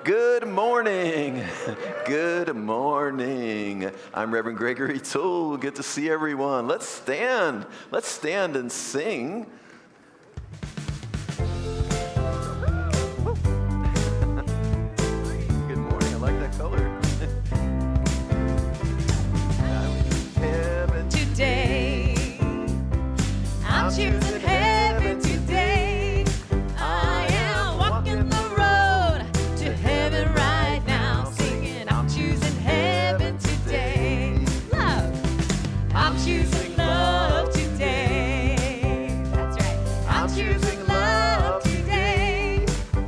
Good morning. Good morning. I'm Reverend Gregory Toole. Good to see everyone. Let's stand. Let's stand and sing. Good morning. I like that color. Heaven today. I'm choosing heaven today. I am walking the road to heaven right now, singing, I'm choosing heaven today. Love. I'm choosing love today. That's right. I'm choosing love today.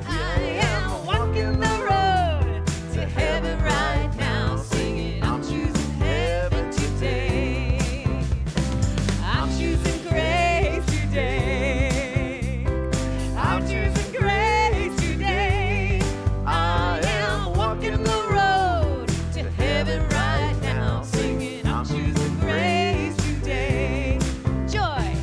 I am walking the road to heaven right now, singing, I'm choosing heaven today. I'm choosing grace today. I'm choosing grace today. I am walking the road to heaven right now, singing, I'm choosing grace today. Joy.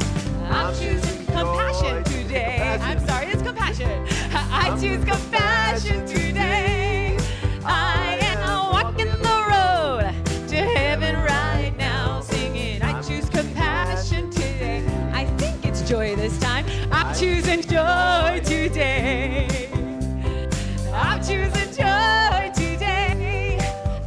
I'm choosing compassion today. I'm sorry, it's compassion. I choose compassion today. I am walking the road to heaven right now, singing, I choose compassion today. I think it's joy this time. I'm choosing joy today. I'm choosing joy today.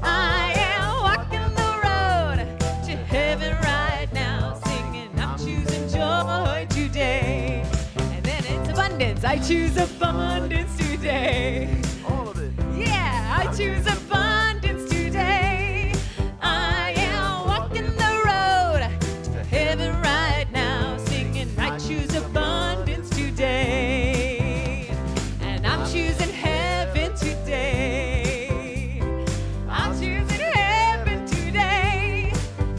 I am walking the road to heaven right now, singing, I'm choosing joy today. And then it's abundance. I choose abundance today. all of it. Yeah, I choose abundance today. I am walking the road to heaven right now, singing, I choose abundance today. And I'm choosing heaven today. I'm choosing heaven today.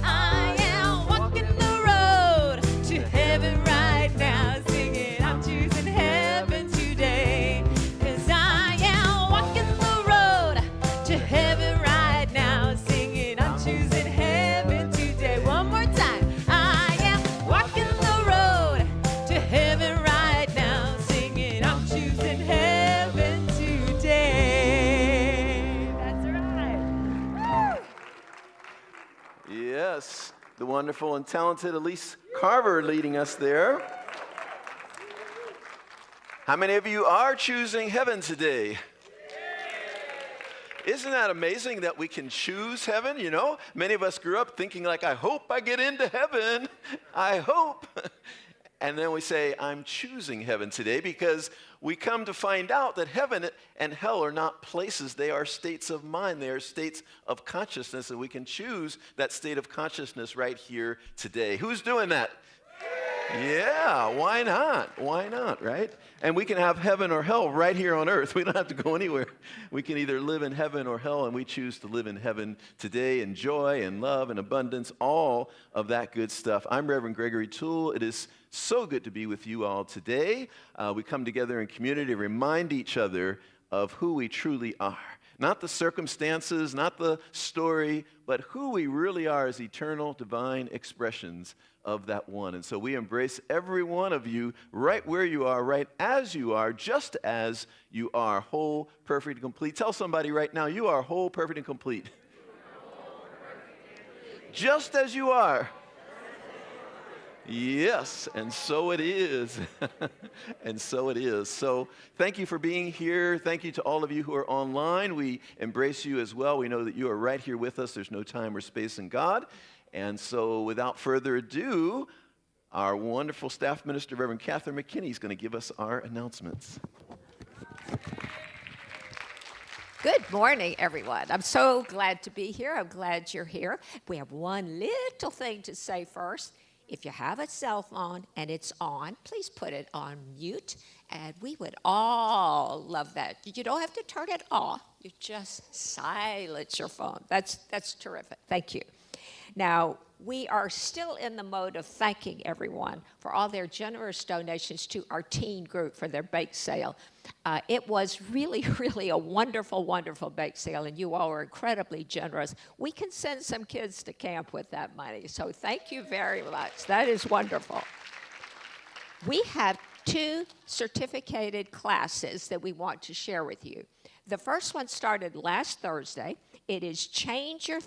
I am walking the road to heaven right now, singing, I'm choosing heaven today. 'Cause I am walking the road to heaven right now, singing, I'm choosing heaven today. One more time. I am walking the road to heaven right now, singing, I'm choosing heaven today. That's right. Woo! Yes, the wonderful and talented Elise Carver leading us there. How many of you are choosing heaven today? Isn't that amazing that we can choose heaven, you know? Many of us grew up thinking like, I hope I get into heaven. I hope. And then we say, I'm choosing heaven today, because we come to find out that heaven and hell are not places. They are states of mind. They are states of consciousness, and we can choose that state of consciousness right here today. Who's doing that? Yeah, why not? Why not, right? And we can have heaven or hell right here on earth. We don't have to go anywhere. We can either live in heaven or hell, and we choose to live in heaven today in joy and love and abundance, all of that good stuff. I'm Reverend Gregory Toole. It is so good to be with you all today. We come together in community to remind each other of who we truly are. Not the circumstances, not the story, but who we really are as eternal, divine expressions of that one. And so we embrace every one of you right where you are, right as you are, just as you are, whole, perfect, and complete. Tell somebody right now, you are whole, perfect, and complete. Just as you are. Yes, and so it is. And so it is. So thank you for being here. Thank you to all of you who are online. We embrace you as well. We know that you are right here with us. There's no time or space in God. And so without further ado, our wonderful staff minister, Reverend Catherine McKinney, is going to give us our announcements. Good morning, everyone. I'm so glad to be here. I'm glad you're here. We have one little thing to say first. If you have a cell phone and it's on, please put it on mute, and we would all love that. You don't have to turn it off. You just silence your phone. That's terrific. Thank you. Now, we are still in the mode of thanking everyone for all their generous donations to our teen group for their bake sale. It was really, really a wonderful, wonderful bake sale, and you all were incredibly generous. We can send some kids to camp with that money, so thank you very much. That is wonderful. We have 2 certificated classes that we want to share with you. The first one started last Thursday. It is Change Your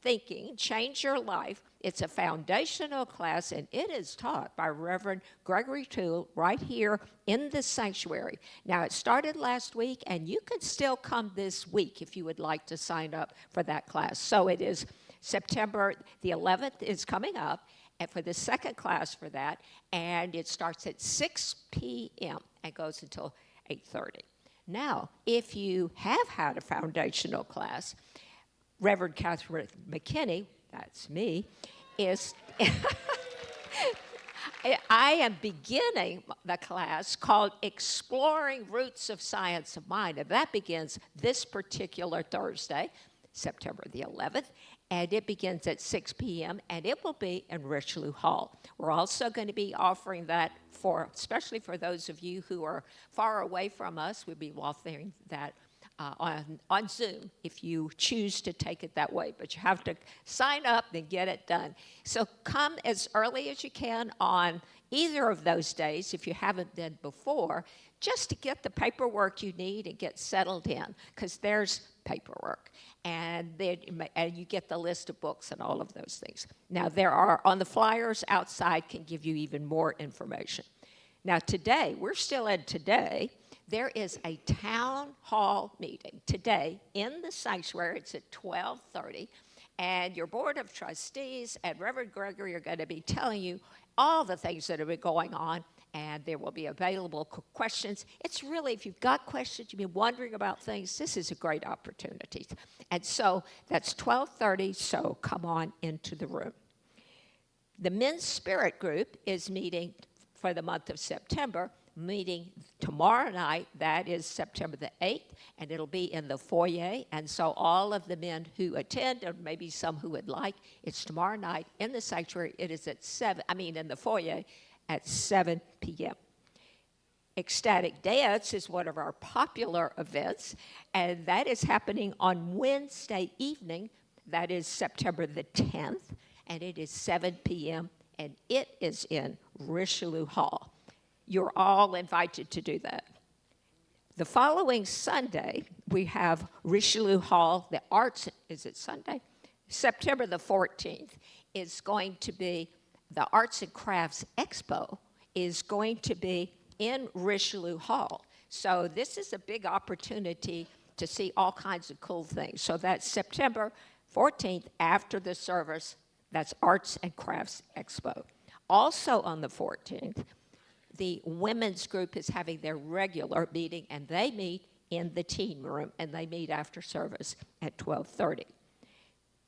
Thinking, Change Your Life. It's a foundational class, and it is taught by Reverend Gregory Toole right here in the sanctuary. Now, it started last week, and you can still come this week if you would like to sign up for that class. So it is September the 11th is coming up, and for the second class for that, and it starts at 6 p.m. and goes until 8:30. Now, if you have had a foundational class, Reverend Catherine McKinney, that's me, is I am beginning the class called Exploring Roots of Science of Mind, and that begins this particular Thursday, September the 11th, and it begins at 6 p.m., and it will be in Richelieu Hall. We're also going to be offering that especially for those of you who are far away from us. We'll be offering that on Zoom if you choose to take it that way, but you have to sign up and get it done. So come as early as you can on either of those days if you haven't been before, just to get the paperwork you need and get settled in, because there's paperwork, and you get the list of books and all of those things. Now, there are, on the flyers outside, can give you even more information. Now, today, we're still in today, there is a town hall meeting today in the sanctuary. It's at 12:30, and your board of trustees and Reverend Gregory are going to be telling you all the things that have been going on, and there will be available questions. It's really, if you've got questions, you've been wondering about things, this is a great opportunity. And so that's 12:30, so come on into the room. The Men's Spirit Group is meeting for the month of September, meeting tomorrow night. That is September the 8th, and it'll be in the foyer. And so all of the men who attend, or maybe some who would like, it's tomorrow night in the sanctuary. It is at in the foyer at 7 p.m. Ecstatic Dance is one of our popular events, and that is happening on Wednesday evening. That is September the 10th, and it is 7 p.m., and it is in Richelieu Hall. You're all invited to do that. The following Sunday, we have Richelieu Hall, the arts, is it Sunday? September the 14th is going to be, the Arts and Crafts Expo is going to be in Richelieu Hall. So this is a big opportunity to see all kinds of cool things. So that's September 14th after the service. That's Arts and Crafts Expo. Also on the 14th, the women's group is having their regular meeting, and they meet in the teen room, and they meet after service at 12:30.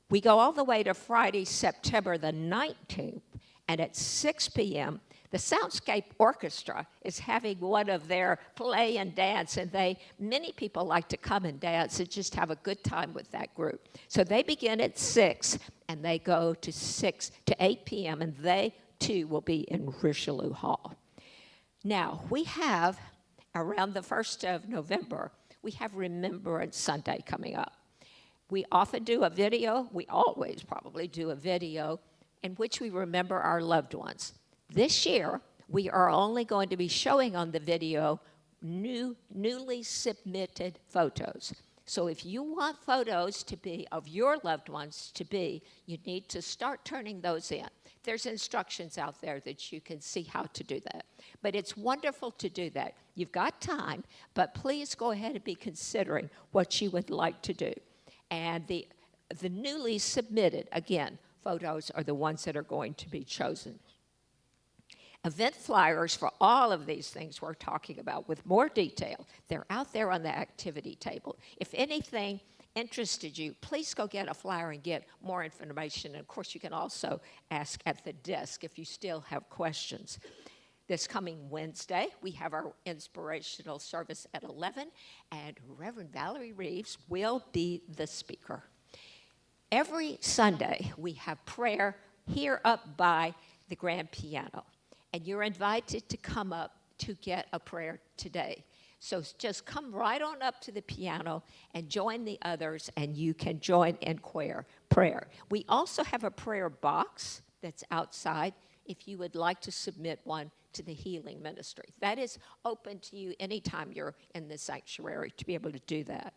We go all the way to Friday, September the 19th, and at 6 p.m., the Soundscape Orchestra is having one of their play and dance, and many people like to come and dance and just have a good time with that group. So they begin at 6, and they go to 6 to 8 p.m., and they, too, will be in Richelieu Hall. Now, we have, around the 1st of November, we have Remembrance Sunday coming up. We often do a video, we always probably do a video, in which we remember our loved ones. This year, we are only going to be showing on the video newly submitted photos. So if you want photos to be of your loved ones you need to start turning those in. There's instructions out there that you can see how to do that. But it's wonderful to do that. You've got time, but please go ahead and be considering what you would like to do. And the newly submitted, again, photos are the ones that are going to be chosen. Event flyers for all of these things we're talking about with more detail, they're out there on the activity table. If anything interested you, please go get a flyer and get more information. And of course, you can also ask at the desk if you still have questions. This coming Wednesday, we have our inspirational service at 11, and Reverend Valerie Reeves will be the speaker. Every Sunday, we have prayer here up by the grand piano, and you're invited to come up to get a prayer today. So just come right on up to the piano and join the others, and you can join in prayer. We also have a prayer box that's outside if you would like to submit one to the healing ministry. That is open to you anytime you're in the sanctuary to be able to do that.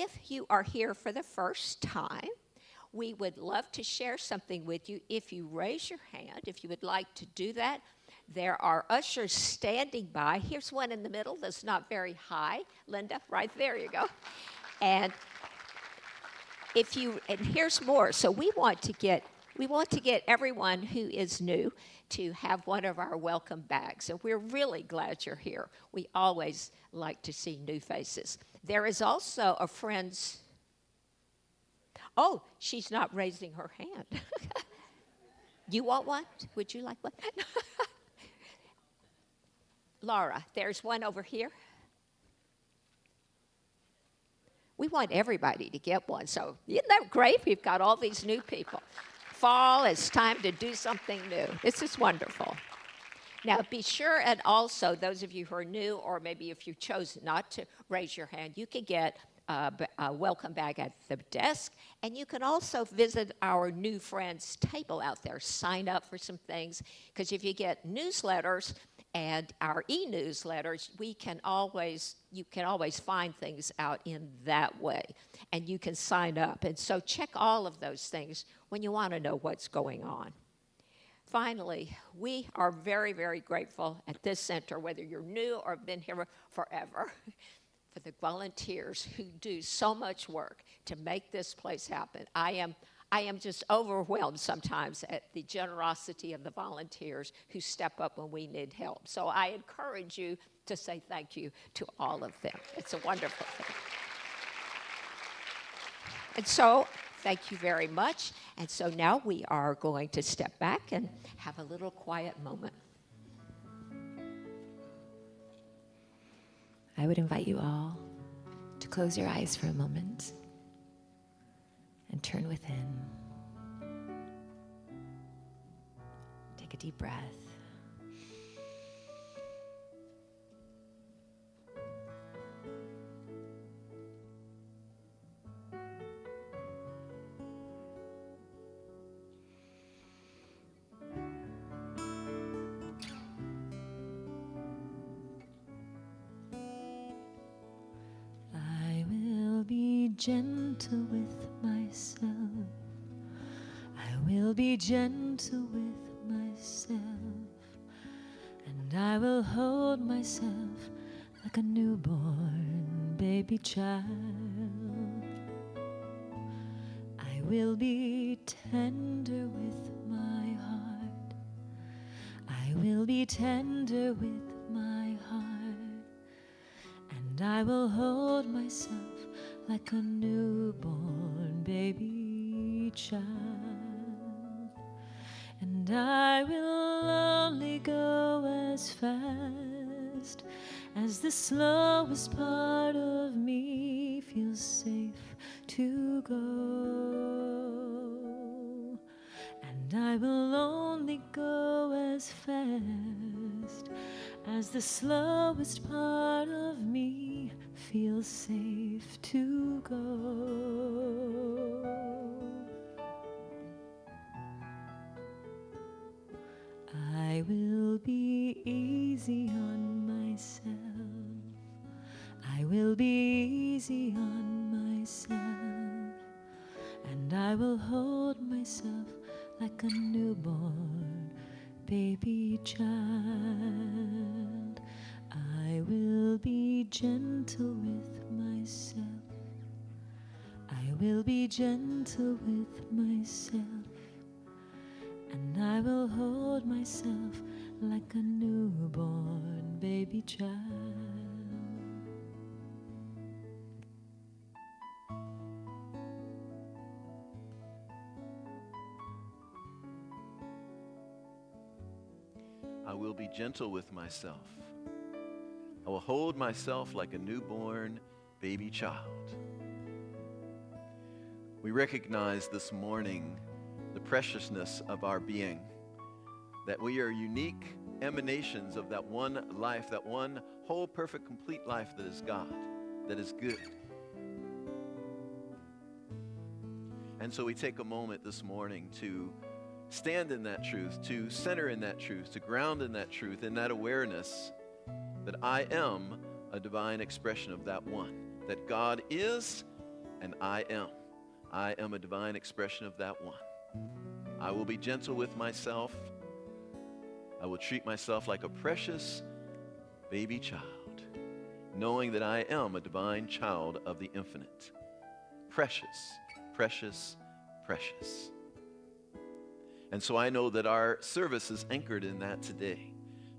if you are here for the first time, we would love to share something with you. If you raise your hand, if you would like to do that, there are ushers standing by. Here's one in the middle that's not very high. Linda, right there you go. And here's more. So we want to get everyone who is new to have one of our welcome bags. And we're really glad you're here. We always like to see new faces. There is also a friend's. Oh, she's not raising her hand. You want one? Would you like one? Laura, there's one over here. We want everybody to get one. So isn't that great? We've got all these new people. Fall, it's time to do something new. This is wonderful. Now, be sure, and also those of you who are new, or maybe if you chose not to raise your hand, you can get a welcome bag at the desk, and you can also visit our new friends table out there. Sign up for some things, because if you get newsletters and our e-newsletters, you can always find things out in that way, and you can sign up. And so check all of those things when you want to know what's going on. Finally, we are very, very grateful at this center, whether you're new or been here forever, for the volunteers who do so much work to make this place happen. I am just overwhelmed sometimes at the generosity of the volunteers who step up when we need help. So I encourage you to say thank you to all of them. It's a wonderful thing. And so, thank you very much. And so now we are going to step back and have a little quiet moment. I would invite you all to close your eyes for a moment and turn within. Take a deep breath. Gentle with myself. I will be gentle with myself, and I will hold myself like a newborn baby child. I will be tender with my heart. I will be tender with my heart, and I will hold myself like a newborn baby child. And I will only go as fast as the slowest part of me feels safe to go. And I will only go as fast as the slowest part of me feels safe to go. I will be easy on myself. I will be easy on myself, and I will hold myself like a newborn baby child. I will be gentle with myself. I will be gentle with myself, and I will hold myself like a newborn baby child. I will be gentle with myself. I will hold myself like a newborn baby child. We recognize this morning the preciousness of our being, that we are unique emanations of that one life, that one whole, perfect, complete life that is God, that is good. And so we take a moment this morning to stand in that truth, to center in that truth, to ground in that truth, in that awareness that I am a divine expression of that one, that God is and I am. I am a divine expression of that one. I will be gentle with myself. I will treat myself like a precious baby child, knowing that I am a divine child of the infinite. Precious, precious, precious. And so I know that our service is anchored in that today.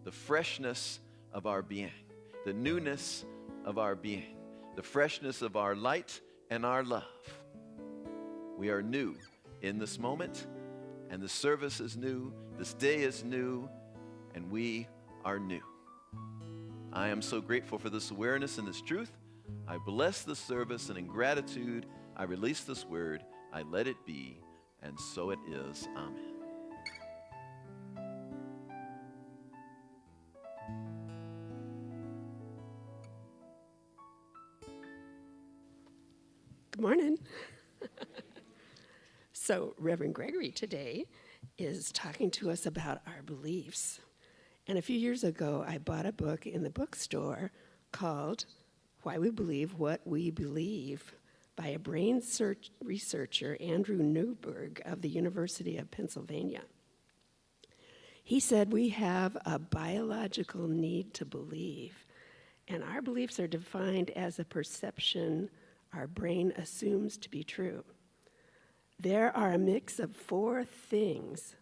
The freshness of our being, the newness of our being, the freshness of our light and our love. We are new in this moment, and the service is new, this day is new, and we are new. I am so grateful for this awareness and this truth. I bless this service, and in gratitude, I release this word. I let it be, and so it is. Amen. Good morning. So Reverend Gregory today is talking to us about our beliefs. And a few years ago, I bought a book in the bookstore called Why We Believe What We Believe by a brain researcher, Andrew Newberg of the University of Pennsylvania. He said we have a biological need to believe, and our beliefs are defined as a perception our brain assumes to be true. There are a mix of 4 things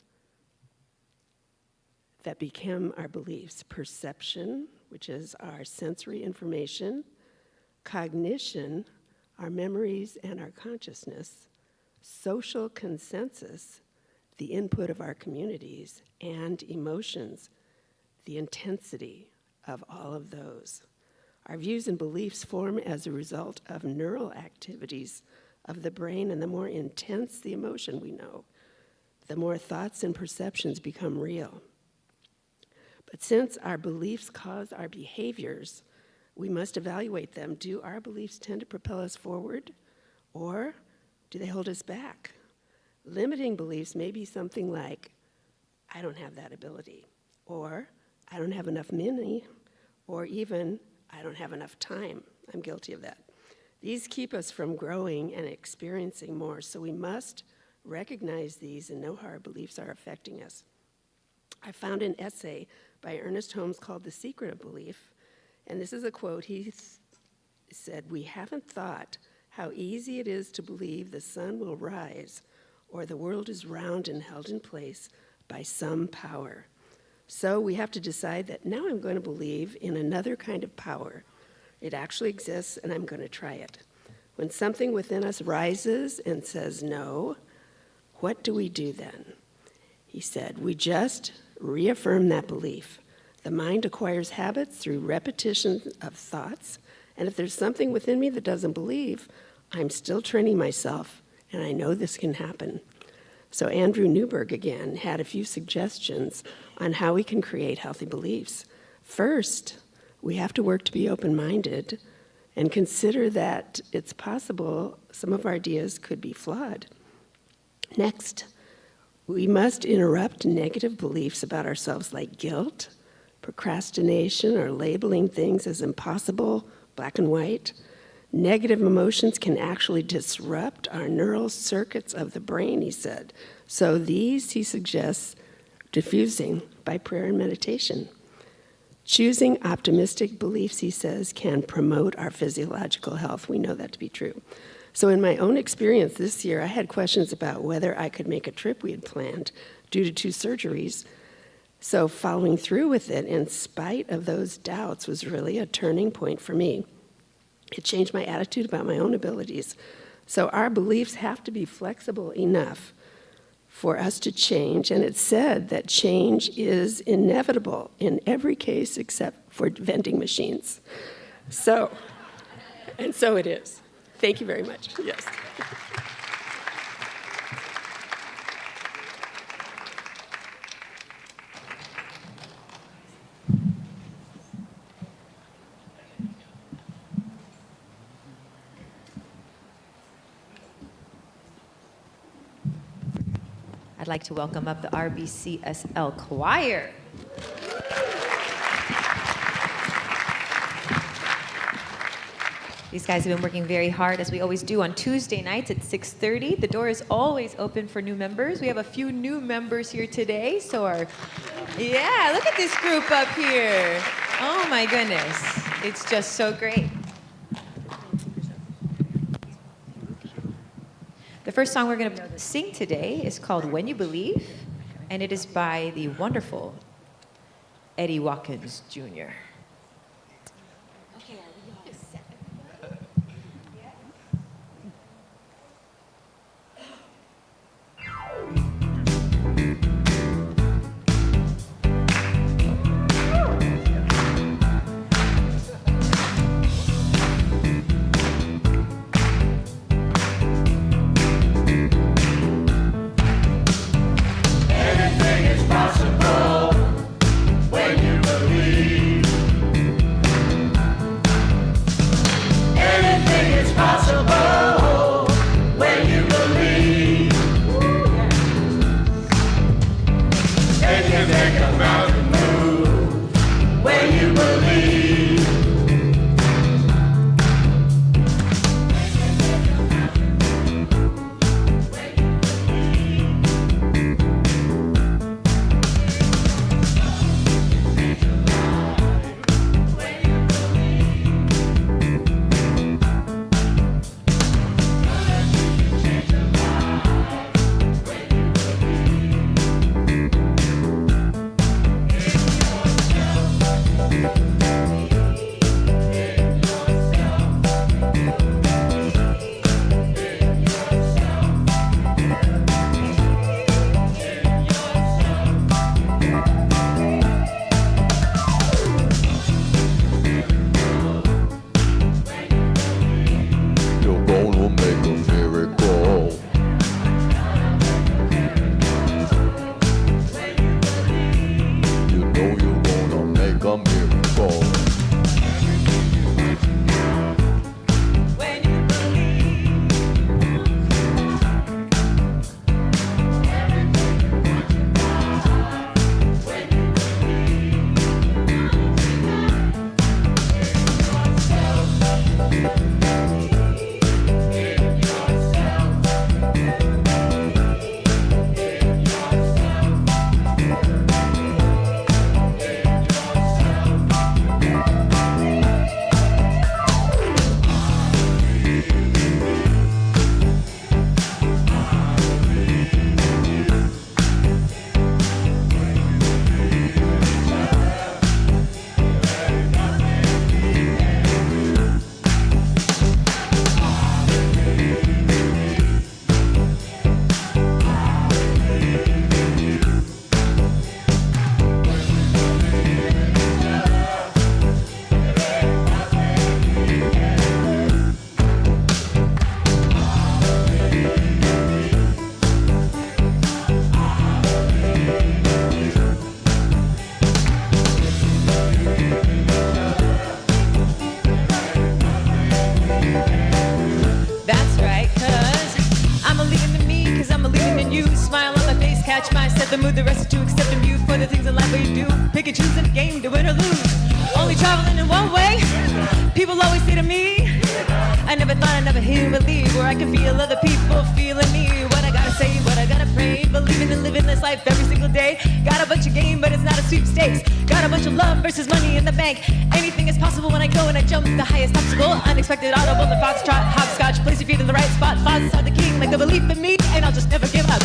that become our beliefs: perception, which is our sensory information; cognition, our memories and our consciousness; social consensus, the input of our communities; and emotions, the intensity of all of those. Our views and beliefs form as a result of neural activities of the brain, and the more intense the emotion we know, the more thoughts and perceptions become real. But since our beliefs cause our behaviors, we must evaluate them. Do our beliefs tend to propel us forward, or do they hold us back? Limiting beliefs may be something like, I don't have that ability, or I don't have enough money, or even, I don't have enough time. I'm guilty of that. These keep us from growing and experiencing more, so we must recognize these and know how our beliefs are affecting us. I found an essay by Ernest Holmes called The Secret of Belief, and this is a quote. He said, "We haven't thought how easy it is to believe the sun will rise or the world is round and held in place by some power. So we have to decide that now I'm going to believe in another kind of power. It actually exists, and I'm going to try it. When something within us rises and says no, what do we do then?" He said, "We just reaffirm that belief. The mind acquires habits through repetition of thoughts, and if there's something within me that doesn't believe, I'm still training myself, and I know this can happen." So Andrew Newberg, again, had a few suggestions on how we can create healthy beliefs. First, we have to work to be open-minded and consider that it's possible some of our ideas could be flawed. Next, we must interrupt negative beliefs about ourselves like guilt, procrastination, or labeling things as impossible, black and white. Negative emotions can actually disrupt our neural circuits of the brain, he said. So these, he suggests, diffusing by prayer and meditation. Choosing optimistic beliefs, he says, can promote our physiological health. We know that to be true. So in my own experience this year, I had questions about whether I could make a trip we had planned due to 2 surgeries. So following through with it, in spite of those doubts, was really a turning point for me. It changed my attitude about my own abilities. So our beliefs have to be flexible enough for us to change, and it's said that change is inevitable in every case except for vending machines. So it is. Thank you very much. Yes. I'd like to welcome up the RBCSL choir. These guys have been working very hard, as we always do, on Tuesday nights at 6:30. The door is always open for new members. We have a few new members here today, so yeah, look at this group up here. Oh my goodness, it's just so great. The first song we're going to sing today is called When You Believe, and it is by the wonderful Eddie Watkins Jr. The mood, the rest is to accept and view for the things in life we do. Pick and choose in a game to win or lose. Only traveling in one way. People always say to me, I never thought I'd never hear or believe, where I can feel other people feeling me. What I gotta say, what I gotta pray, believing in living this life every single day. Got a bunch of game, but it's not a sweepstakes. Got a bunch of love versus money in the bank. Anything is possible when I go and I jump the highest obstacle. Unexpected, audible, the foxtrot, hopscotch. Place your feet in the right spot. Fathers are the king, like the belief in me, and I'll just never give up.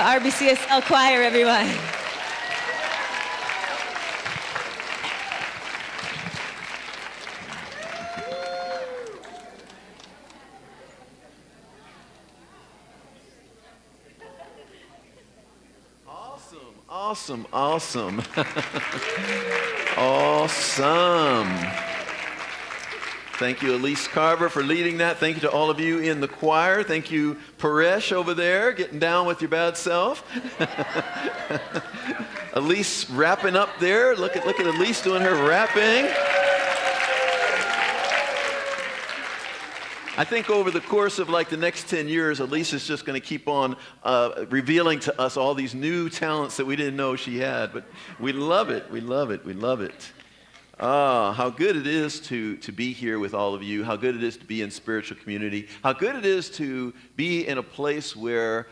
RBCSL choir, everyone. Awesome, awesome. Awesome. Thank you, Elise Carver, for leading that. Thank you to all of you in the choir. Thank you, Paresh over there, getting down with your bad self. Elise rapping up there. Look at Elise doing her rapping. I think over the course of like the next 10 years, Elise is just going to keep on revealing to us all these new talents that we didn't know she had. But we love it. We love it. We love it. How good it is to be here with all of you. How good it is to be in spiritual community. How good it is to be in a place where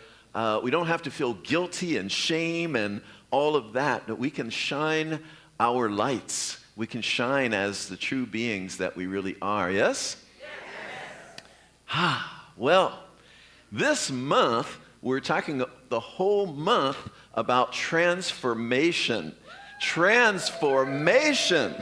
we don't have to feel guilty and shame and all of that. But we can shine our lights. We can shine as the true beings that we really are. Yes? Well, this month, we're talking the whole month about transformation. Transformation,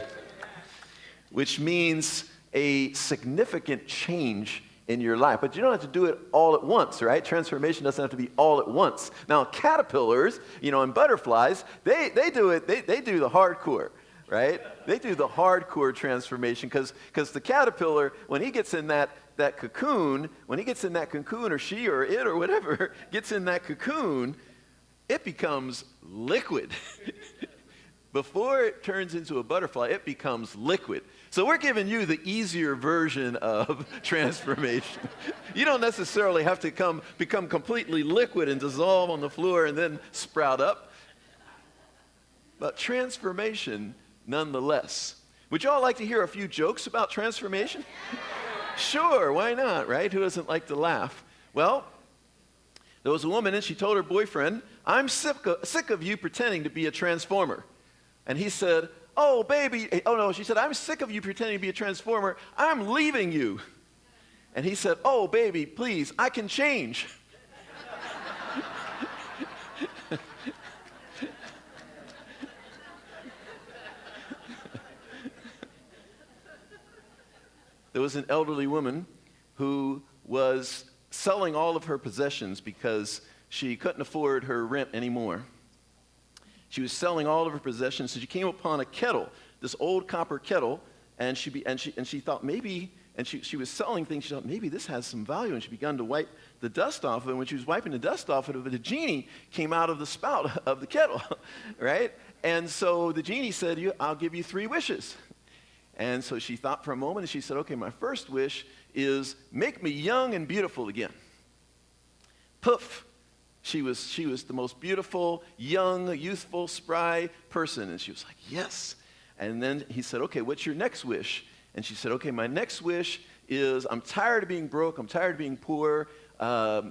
which means a significant change in your life. But you don't have to do it all at once, right? Transformation doesn't have to be all at once. Now, caterpillars, and butterflies, they do it, they do the hardcore, right? They do the hardcore transformation because the caterpillar, when he gets in that cocoon, or she or it or whatever gets in that cocoon, it becomes liquid. Before it turns into a butterfly, it becomes liquid. So we're giving you the easier version of transformation. You don't necessarily have to become completely liquid and dissolve on the floor and then sprout up. But transformation nonetheless. Would you all like to hear a few jokes about transformation? Sure, why not, right? Who doesn't like to laugh? Well, there was a woman and she told her boyfriend, "I'm sick of you pretending to be a transformer." And he said, "Oh, baby," she said, "I'm sick of you pretending to be a transformer. I'm leaving you." And he said, "Oh, baby, please, I can change." There was an elderly woman who was selling all of her possessions because she couldn't afford her rent anymore. She was selling all of her possessions, so she came upon a kettle, this old copper kettle, and she thought maybe, and she was selling things. She thought maybe this has some value, and she began to wipe the dust off of it. And when she was wiping the dust off of it, the genie came out of the spout of the kettle, right? And so the genie said, "I'll give you 3 wishes." And so she thought for a moment, and she said, "Okay, my first wish is make me young and beautiful again." Poof. She was the most beautiful, young, youthful, spry person. And she was like, "Yes." And then he said, "Okay, what's your next wish?" And she said, "Okay, my next wish is I'm tired of being broke. I'm tired of being poor.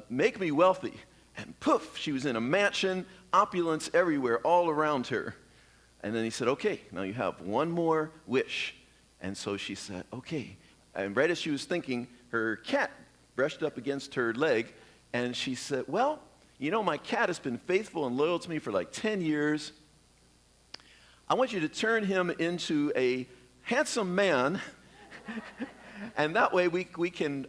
Make me wealthy." And poof, she was in a mansion, opulence everywhere, all around her. And then he said, "Okay, now you have one more wish." And so she said, "Okay." And right as she was thinking, her cat brushed up against her leg, and she said, "Well, my cat has been faithful and loyal to me for like 10 years. I want you to turn him into a handsome man, and that way we can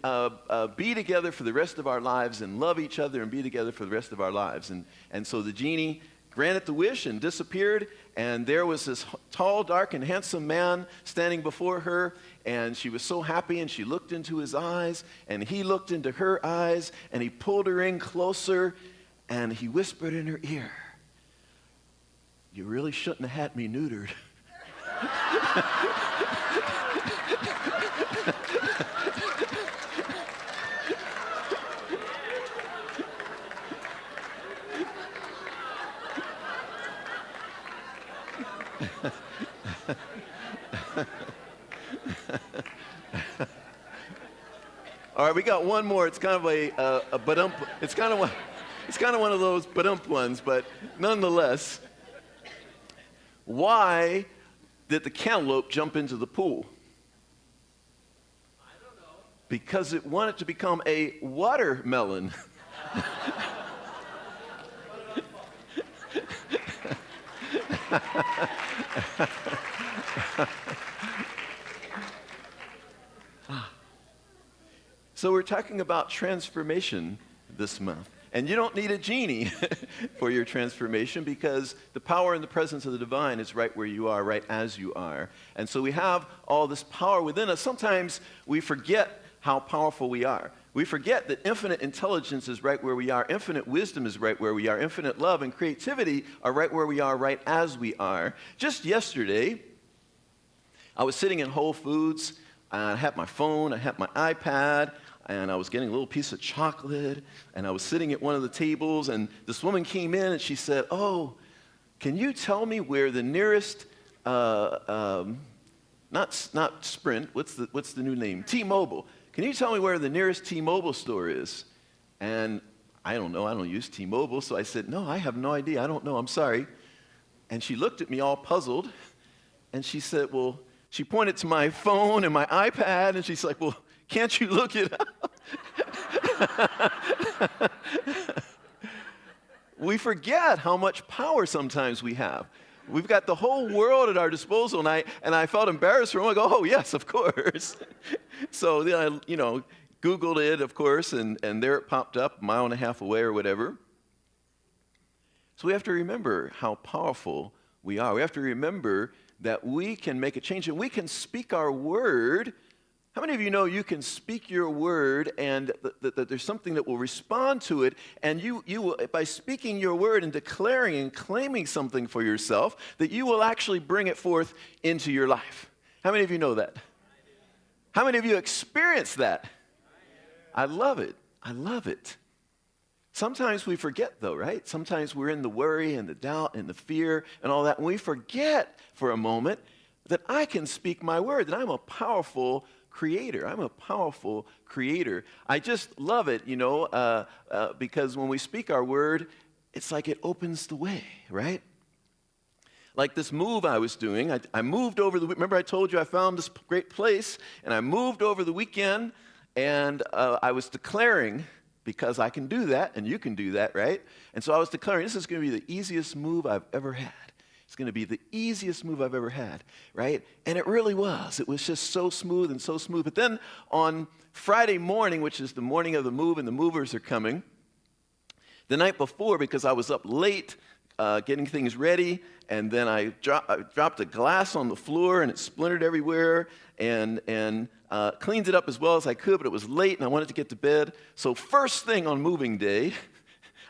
be together for the rest of our lives and love each other and be together for the rest of our lives." And so the genie granted the wish and disappeared, and there was this tall, dark, and handsome man standing before her, and she was so happy, and she looked into his eyes, and he looked into her eyes, and he pulled her in closer, and he whispered in her ear, "You really shouldn't have had me neutered." All right, we got one more. It's kind of a but-ump. It's kind of one of those but-ump ones, but nonetheless. Why did the cantaloupe jump into the pool? I don't know. Because it wanted to become a watermelon. So we're talking about transformation this month. And you don't need a genie for your transformation, because the power and the presence of the divine is right where you are, right as you are. And so we have all this power within us. Sometimes we forget how powerful we are. We forget that infinite intelligence is right where we are. Infinite wisdom is right where we are. Infinite love and creativity are right where we are, right as we are. Just yesterday, I was sitting in Whole Foods. I had my phone, I had my iPad, and I was getting a little piece of chocolate, and I was sitting at one of the tables, and this woman came in, and she said, "Oh, can you tell me where the nearest, not Sprint, what's the new name? T-Mobile. Can you tell me where the nearest T-Mobile store is?" And I don't know, I don't use T-Mobile, so I said, "No, I have no idea, I don't know, I'm sorry." And she looked at me all puzzled, and she said, well, she pointed to my phone and my iPad, and she's like, "Well, can't you look it up?" We forget how much power sometimes we have. We've got the whole world at our disposal, and I felt embarrassed for a moment. I go, "Oh, yes, of course." So then I, Googled it, of course, and there it popped up, a mile and a half away or whatever. So we have to remember how powerful we are. We have to remember that we can make a change, and we can speak our word. How many of you know you can speak your word, and that there's something that will respond to it, and you will, by speaking your word and declaring and claiming something for yourself, that you will actually bring it forth into your life? How many of you know that? How many of you experience that? I love it. I love it. Sometimes we forget, though, right? Sometimes we're in the worry and the doubt and the fear and all that, and we forget for a moment that I can speak my word, that I'm a powerful creator. I'm a powerful creator. I just love it, because when we speak our word, it's like it opens the way, right? Like this move I was doing, I moved over remember I told you I found this great place, and I moved over the weekend, and I was declaring, because I can do that, and you can do that, right? And so I was declaring, this is going to be the easiest move I've ever had. It's going to be the easiest move I've ever had, right? And it really was. It was just so smooth and so smooth. But then on Friday morning, which is the morning of the move, and the movers are coming, the night before, because I was up late getting things ready, and then I dropped a glass on the floor, and it splintered everywhere, and cleaned it up as well as I could, but it was late, and I wanted to get to bed. So first thing on moving day,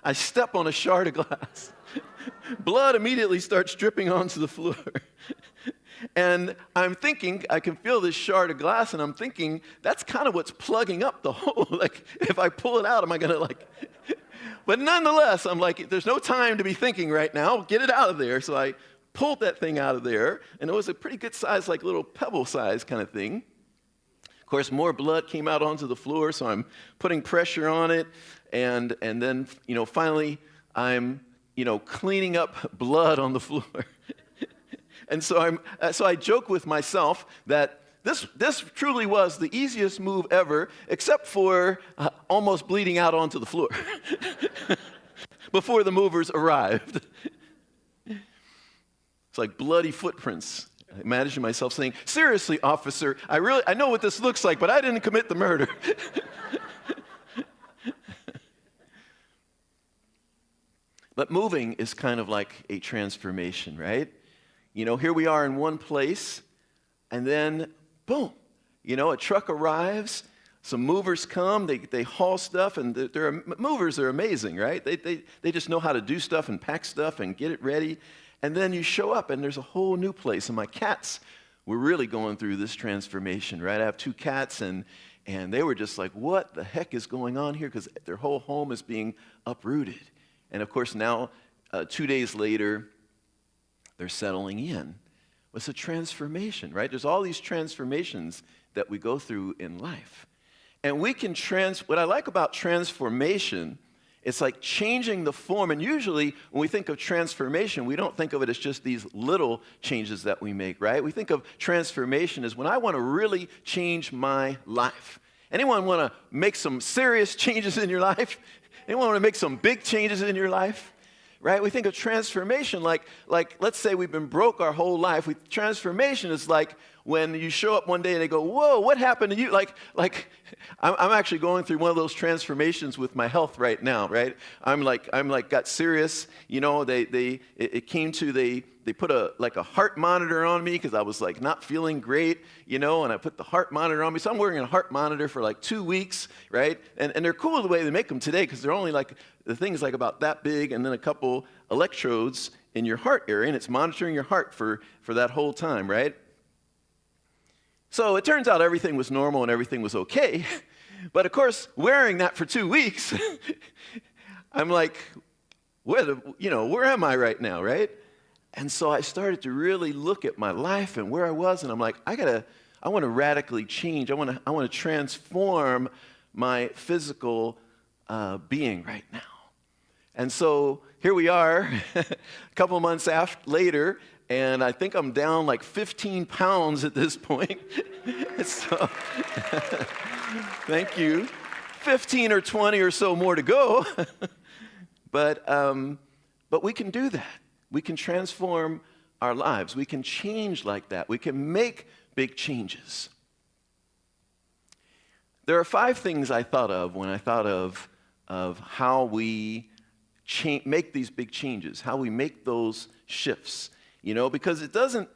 I step on a shard of glass. Blood immediately starts dripping onto the floor. And I'm thinking, I can feel this shard of glass, and I'm thinking, that's kind of what's plugging up the hole. Like, if I pull it out, am I going to, But nonetheless, I'm like, there's no time to be thinking right now. Get it out of there. So I pulled that thing out of there, and it was a pretty good size, like little pebble size kind of thing. Of course, more blood came out onto the floor, so I'm putting pressure on it, and then, finally, I'm cleaning up blood on the floor. And so I joke with myself that this truly was the easiest move ever, except for almost bleeding out onto the floor before the movers arrived. It's like bloody footprints. I imagine myself saying, "Seriously, officer, I know what this looks like, but I didn't commit the murder." But moving is kind of like a transformation, right? Here we are in one place, and then, boom, a truck arrives, some movers come, they haul stuff, and movers are amazing, right? They just know how to do stuff and pack stuff and get it ready, and then you show up, and there's a whole new place, and my cats were really going through this transformation, right? I have 2 cats, and they were just like, what the heck is going on here? Because their whole home is being uprooted. And of course, now, 2 days later, they're settling in. It's a transformation, right? There's all these transformations that we go through in life. And we can what I like about transformation, it's like changing the form. And usually, when we think of transformation, we don't think of it as just these little changes that we make, right? We think of transformation as when I want to really change my life. Anyone want to make some serious changes in your life? Anyone want to make some big changes in your life? right? We think of transformation like let's say we've been broke our whole life. Transformation is like when you show up one day and they go, whoa, what happened to you? Like I'm actually going through one of those transformations with my health right now, right? I'm like got serious. You know, they put a heart monitor on me because I was like not feeling great, you know, and I put the heart monitor on me. So I'm wearing a heart monitor for like 2 weeks, right? And they're cool the way they make them today because they're only like, the thing is like about that big and then a couple electrodes in your heart area, and it's monitoring your heart for that whole time, right? So it turns out everything was normal and everything was okay. But of course, wearing that for 2 weeks, I'm like, where am I right now, right? And so I started to really look at my life and where I was, and I'm like, I want to radically change. I want to transform my physical being right now. And so here we are, a couple months later, and I think I'm down like 15 pounds at this point. So, thank you. 15 or 20 or so more to go. But we can do that. We can transform our lives. We can change like that. We can make big changes. There are 5 things I thought of when I thought of how we make these big changes, how we make those shifts. You know, because it doesn't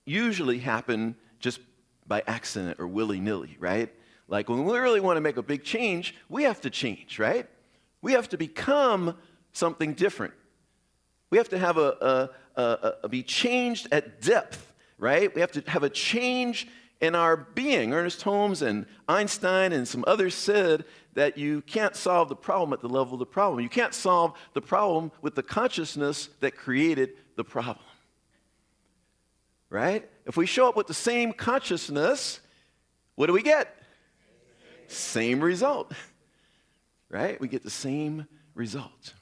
usually happen just by accident or willy-nilly, right? Like when we really want to make a big change, we have to change, right? We have to become something different. We have to have be changed at depth, right? We have to have a change in our being. Ernest Holmes and Einstein and some others said that you can't solve the problem at the level of the problem. You can't solve the problem with the consciousness that created the problem. Right? If we show up with the same consciousness, what do we get? Same result. Right? We get the same result.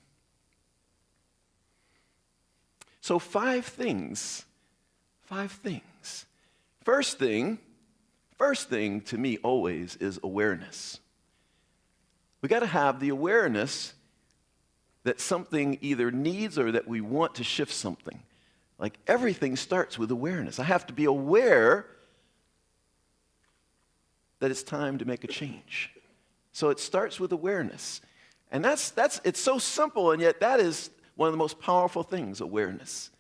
So 5 things. 5 things. First thing to me always is awareness. We got to have the awareness that something either needs or that we want to shift something. Like everything starts with awareness. I have to be aware that it's time to make a change. So it starts with awareness. And it's so simple, and yet that is one of the most powerful things, awareness.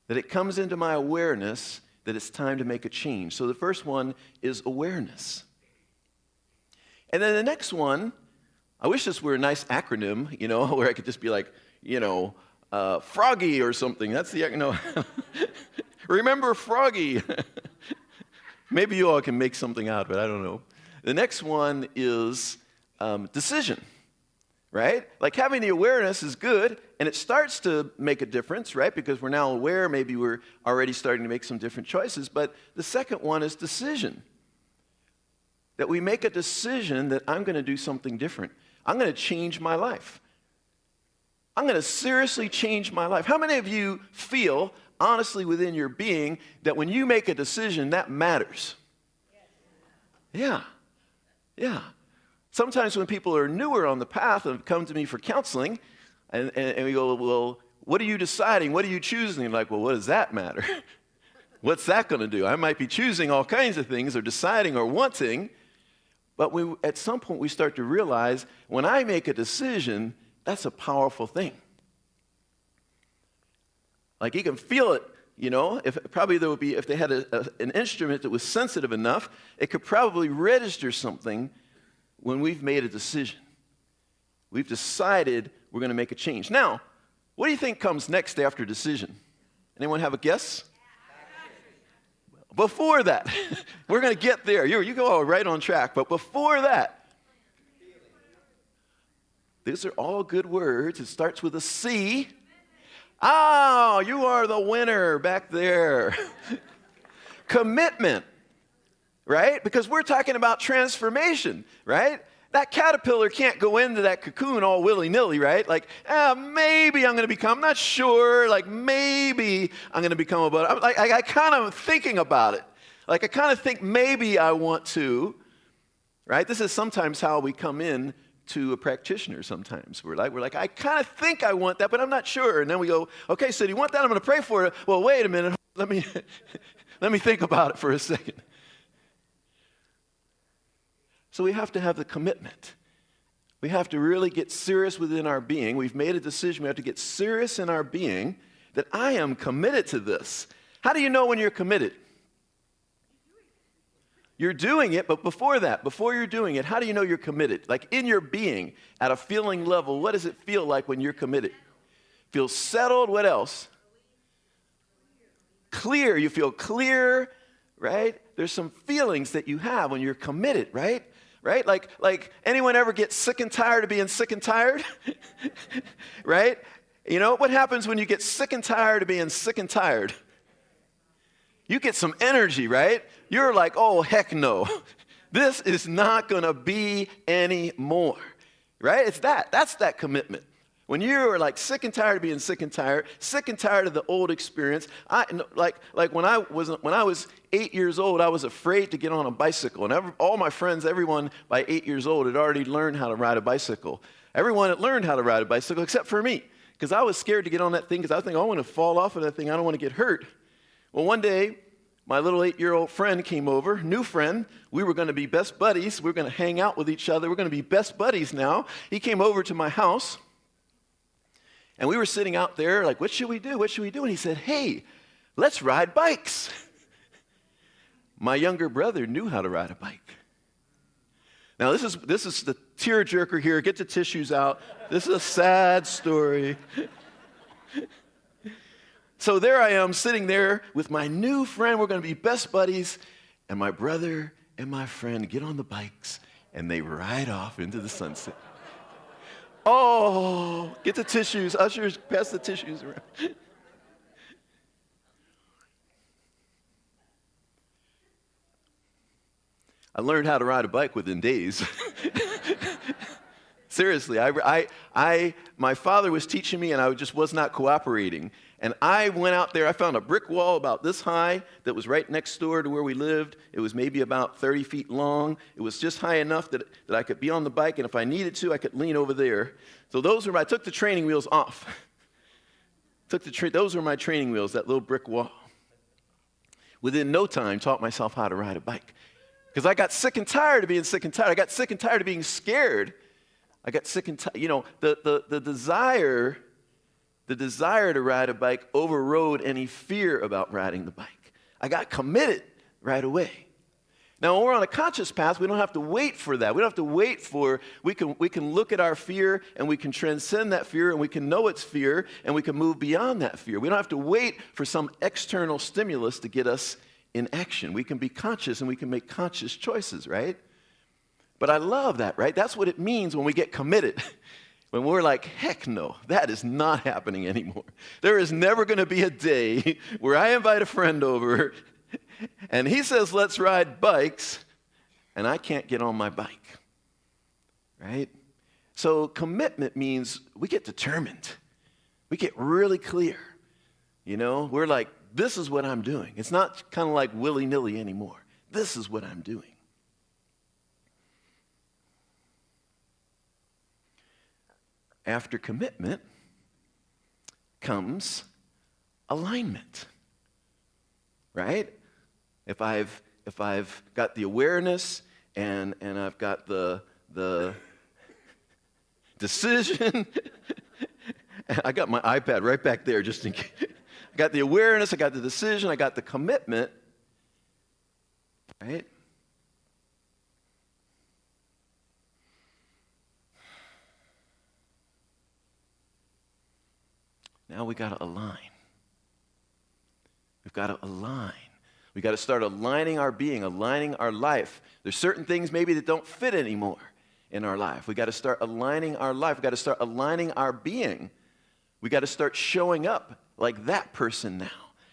That it comes into my awareness that it's time to make a change. So the first one is awareness. And then the next one, I wish this were a nice acronym, you know, where I could just be like, you know, Froggy or something. That's the, no. Remember Froggy. Maybe you all can make something out of it. I don't know. The next one is decision, right? Like having the awareness is good, and it starts to make a difference, right? Because we're now aware. Maybe we're already starting to make some different choices. But the second one is decision. That we make a decision that I'm going to do something different. I'm going to change my life. I'm going to seriously change my life. How many of you feel, honestly, within your being, that when you make a decision, that matters? Yeah. Sometimes when people are newer on the path and come to me for counseling, and we go, well, what are you deciding? What are you choosing? And like, well, what does that matter? What's that going to do? I might be choosing all kinds of things or deciding or wanting, but at some point we start to realize when I make a decision, that's a powerful thing. Like you can feel it, you know. If they had an instrument that was sensitive enough, it could probably register something when we've made a decision. We've decided we're going to make a change. Now, what do you think comes next after decision? Anyone have a guess? Before that, we're going to get there. You go right on track. But before that, these are all good words. It starts with a C. Oh, you are the winner back there. Commitment, right? Because we're talking about transformation, right? That caterpillar can't go into that cocoon all willy-nilly, right? Like, maybe I'm going to become, not sure, like maybe I'm going to become a butterfly. I kind of thinking about it. Like I kind of think maybe I want to, right? This is sometimes how we come in to a practitioner sometimes. We're like, I kind of think I want that, but I'm not sure. And then we go, okay, so do you want that? I'm going to pray for it. Well, wait a minute. Let me think about it for a second. So we have to have the commitment. We have to really get serious within our being. We've made a decision. We have to get serious in our being that I am committed to this. How do you know when you're committed? You're doing it, but before that, before you're doing it, how do you know you're committed? Like in your being, at a feeling level, what does it feel like when you're committed? Feel settled, what else? Clear, you feel clear, right? There's some feelings that you have when you're committed, right? Right? Like anyone ever get sick and tired of being sick and tired? Right? You know, what happens when you get sick and tired of being sick and tired? You get some energy, right? You're like, oh, heck no. This is not going to be anymore, right? It's that. That's that commitment. When you are like sick and tired of being sick and tired of the old experience. Like when I was 8 years old, I was afraid to get on a bicycle. And all my friends, everyone by 8 years old had already learned how to ride a bicycle. Everyone had learned how to ride a bicycle except for me, because I was scared to get on that thing because I think, oh, I want to fall off of that thing. I don't want to get hurt. Well, one day, my little 8-year-old friend came over, new friend. We were going to be best buddies. We were going to hang out with each other. We're going to be best buddies now. He came over to my house, and we were sitting out there like, what should we do? What should we do? And he said, hey, let's ride bikes. My younger brother knew how to ride a bike. Now, this is the tearjerker here. Get the tissues out. This is a sad story. So there I am sitting there with my new friend. We're going to be best buddies. And my brother and my friend get on the bikes, and they ride off into the sunset. Oh, get the tissues. Ushers, pass the tissues around. I learned how to ride a bike within days. Seriously, my father was teaching me, and I just was not cooperating. And I went out there. I found a brick wall about this high that was right next door to where we lived. It was maybe about 30 feet long. It was just high enough that I could be on the bike, and if I needed to, I could lean over there. So I took the training wheels off. Those were my training wheels, that little brick wall. Within no time, taught myself how to ride a bike. Because I got sick and tired of being sick and tired. I got sick and tired of being scared. I got sick and tired. You know, the desire to ride a bike overrode any fear about riding the bike. I got committed right away. Now, when we're on a conscious path, we don't have to wait for that. We don't have to wait for, we can look at our fear, and we can transcend that fear, and we can know it's fear, and we can move beyond that fear. We don't have to wait for some external stimulus to get us in action. We can be conscious, and we can make conscious choices, right? But I love that, right? That's what it means when we get committed. When we're like, heck no, that is not happening anymore. There is never going to be a day where I invite a friend over and he says, let's ride bikes, and I can't get on my bike, right? So commitment means we get determined. We get really clear. You know, we're like, this is what I'm doing. It's not kind of like willy-nilly anymore. This is what I'm doing. After commitment comes alignment, right? If I've got the awareness and I've got the decision, I got my iPad right back there just in case. I got the awareness, I got the decision, I got the commitment, right? Now we got to align. We've got to align. We got to start aligning our being, aligning our life. There's certain things maybe that don't fit anymore in our life. We got to start aligning our life. We got to start aligning our being. We got to start showing up like that person now,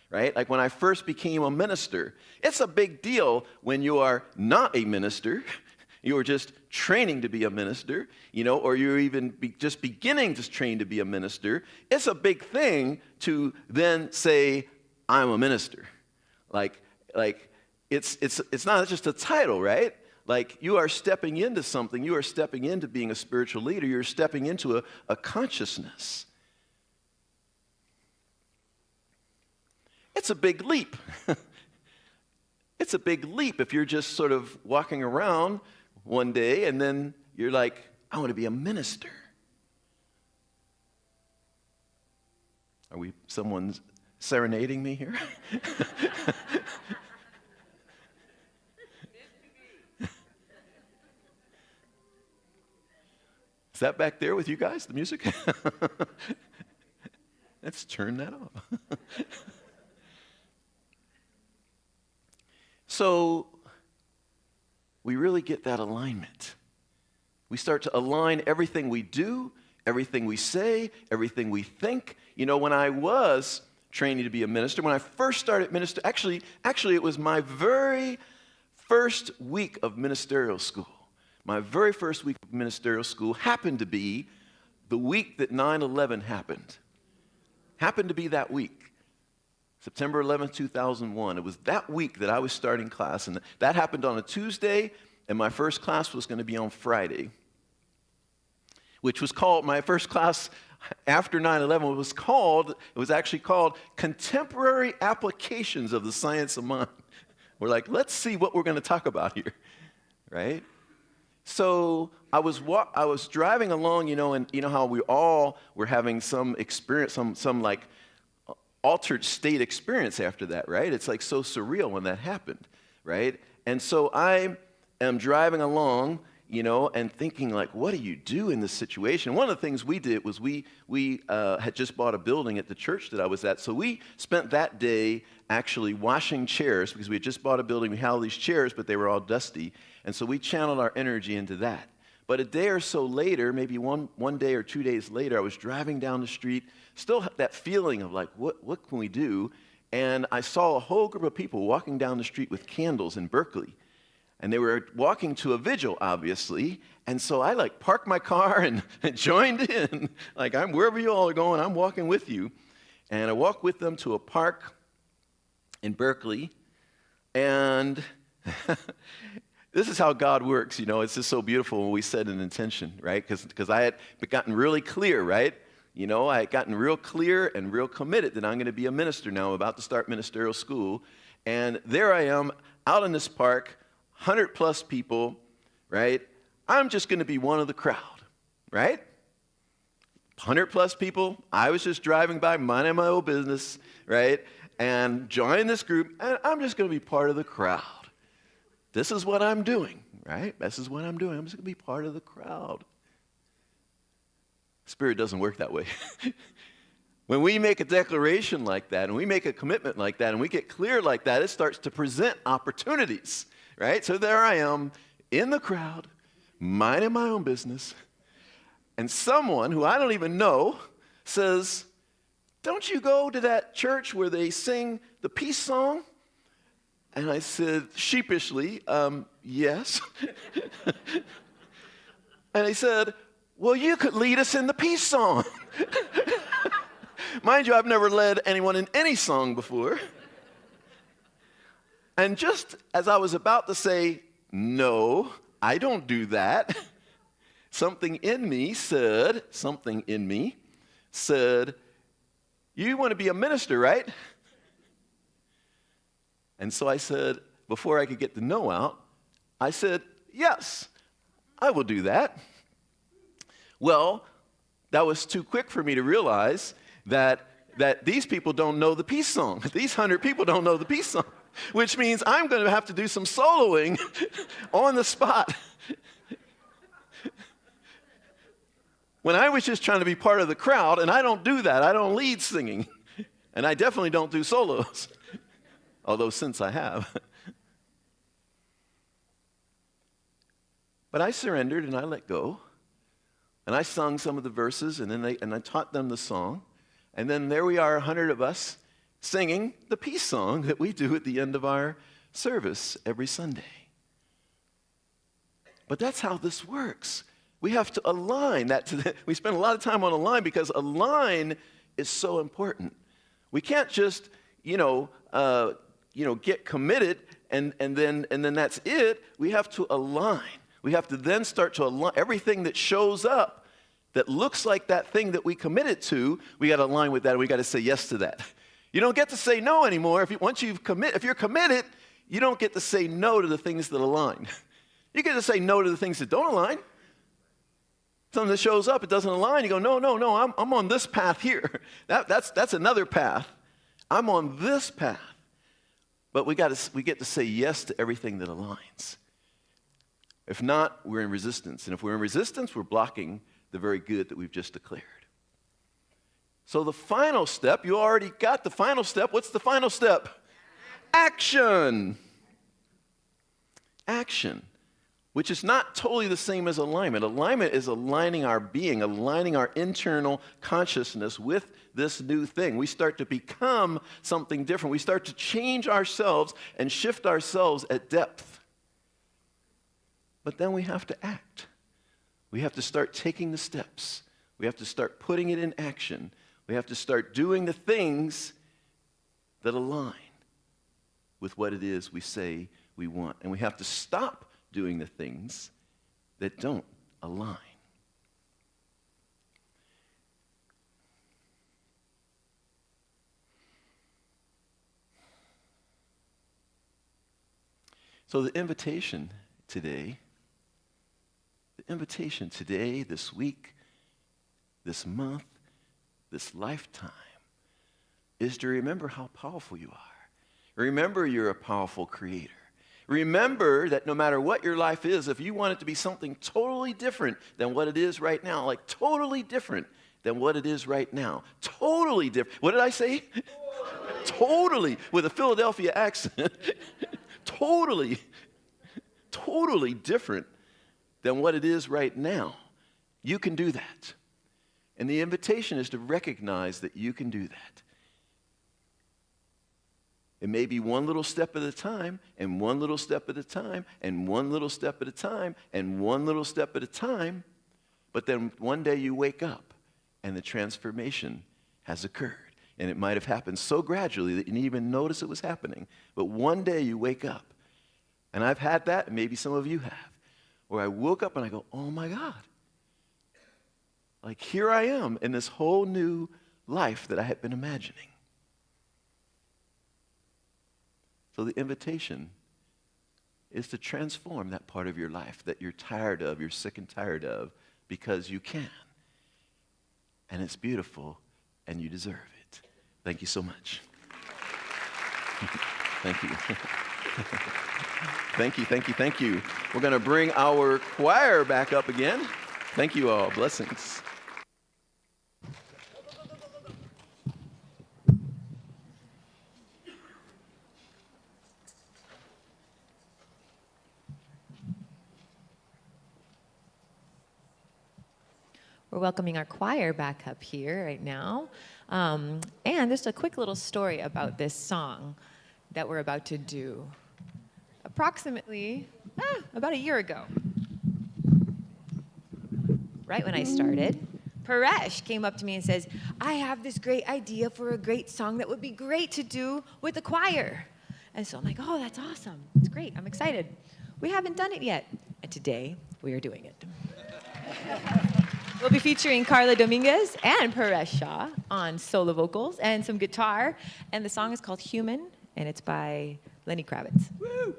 right? Like when I first became a minister, it's a big deal when you are not a minister. You are just training to be a minister, you know, or you're even just beginning to train to be a minister. It's a big thing to then say, I'm a minister. Like it's not just a title, right? Like you are stepping into something. You are stepping into being a spiritual leader. You're stepping into a consciousness. It's a big leap. It's a big leap if you're just sort of walking around one day and then you're like, I want to be a minister. Are we, someone's serenading me here? Is that back there with you guys, the music? Let's turn that off. So we really get that alignment. We start to align everything we do, everything we say, everything we think. You know, when I was training to be a minister, when I first started minister, actually it was my very first week of ministerial school. My very first week of ministerial school happened to be the week that 9/11 happened. Happened to be that week. September 11th, 2001. It was that week that I was starting class, and that happened on a Tuesday, and my first class was going to be on Friday, which was called, my first class after 9/11 was actually called Contemporary Applications of the Science of Mind. We're like, let's see what we're going to talk about here, right? So I was driving along, you know, and you know how we all were having some experience, some like altered state experience after that, right? It's like so surreal when that happened, right? And so I am driving along, you know, and thinking like, what do you do in this situation? One of the things we did was we had just bought a building at the church that I was at, so we spent that day actually washing chairs because we had just bought a building. We had all these chairs, but they were all dusty, and so we channeled our energy into that. But a day or so later, maybe one day or 2 days later, I was driving down the street, still that feeling of like, what can we do? And I saw a whole group of people walking down the street with candles in Berkeley. And they were walking to a vigil, obviously. And so I like parked my car and joined in. Like, I'm wherever you all are going, I'm walking with you. And I walked with them to a park in Berkeley. And this is how God works, you know. It's just so beautiful when we set an intention, right? Because I had gotten really clear, right? You know, I had gotten real clear and real committed that I'm going to be a minister now. I'm about to start ministerial school. And there I am out in this park, 100 plus people, right? I'm just going to be one of the crowd, right? 100 plus people. I was just driving by, minding my own business, right? And joined this group, and I'm just going to be part of the crowd. This is what I'm doing, right? This is what I'm doing. I'm just going to be part of the crowd. Spirit doesn't work that way. When we make a declaration like that, and we make a commitment like that, and we get clear like that, it starts to present opportunities, right? So there I am in the crowd, minding my own business, and someone who I don't even know says, don't you go to that church where they sing the peace song? And I said, sheepishly, yes. And he said, well, you could lead us in the peace song. Mind you, I've never led anyone in any song before. And just as I was about to say, no, I don't do that, something in me said, you want to be a minister, right? And so I said, before I could get the no out, I said, yes, I will do that. Well, that was too quick for me to realize that these people don't know the peace song. These 100 people don't know the peace song, which means I'm going to have to do some soloing on the spot. When I was just trying to be part of the crowd, and I don't do that. I don't lead singing, and I definitely don't do solos, although since I have. But I surrendered and I let go. And I sung some of the verses, and I taught them the song. And then there we are, 100 of us, singing the peace song that we do at the end of our service every Sunday. But that's how this works. We have to align that to we spend a lot of time on align because align is so important. We can't just, get committed and then that's it. We have to align. We have to then start to align everything that shows up that looks like that thing that we committed to. We got to align with that, and we got to say yes to that. You don't get to say no anymore. If you're committed, you don't get to say no to the things that align. You get to say no to the things that don't align. Something that shows up, it doesn't align. You go, no, I'm on this path here. That's another path. I'm on this path. But we get to say yes to everything that aligns. If not, we're in resistance. And if we're in resistance, we're blocking the very good that we've just declared. So the final step, you already got the final step. What's the final step? Action. Action, which is not totally the same as alignment. Alignment is aligning our being, aligning our internal consciousness with this new thing. We start to become something different. We start to change ourselves and shift ourselves at depth. But then we have to act. We have to start taking the steps. We have to start putting it in action. We have to start doing the things that align with what it is we say we want. And we have to stop doing the things that don't align. So the invitation today, this week, this month, this lifetime, is to remember how powerful you are. Remember you're a powerful creator. Remember that no matter what your life is, if you want it to be something totally different than what it is right now, like totally different than what it is right now, totally different. What did I say? Totally, with a Philadelphia accent. Totally different than what it is right now. You can do that. And the invitation is to recognize that you can do that. It may be one little step at a time, and one little step at a time, and one little step at a time, and one little step at a time, but then one day you wake up and the transformation has occurred. And it might have happened so gradually that you didn't even notice it was happening. But one day you wake up, and I've had that, and maybe some of you have, where I woke up and I go, oh my God. Like here I am in this whole new life that I had been imagining. So the invitation is to transform that part of your life that you're tired of, you're sick and tired of, because you can. And it's beautiful, and you deserve it. Thank you so much. Thank you. Thank you. We're going to bring our choir back up again. Thank you all. Blessings. We're welcoming our choir back up here right now. And just a quick little story about this song that we're about to do. Approximately about a year ago, right when I started, Paresh came up to me and says, I have this great idea for a great song that would be great to do with the choir. And so I'm like, oh, that's awesome. It's great. I'm excited. We haven't done it yet. And today, we are doing it. We'll be featuring Carla Dominguez and Paresh Shah on solo vocals and some guitar. And the song is called Human, and it's by Lenny Kravitz. Woo!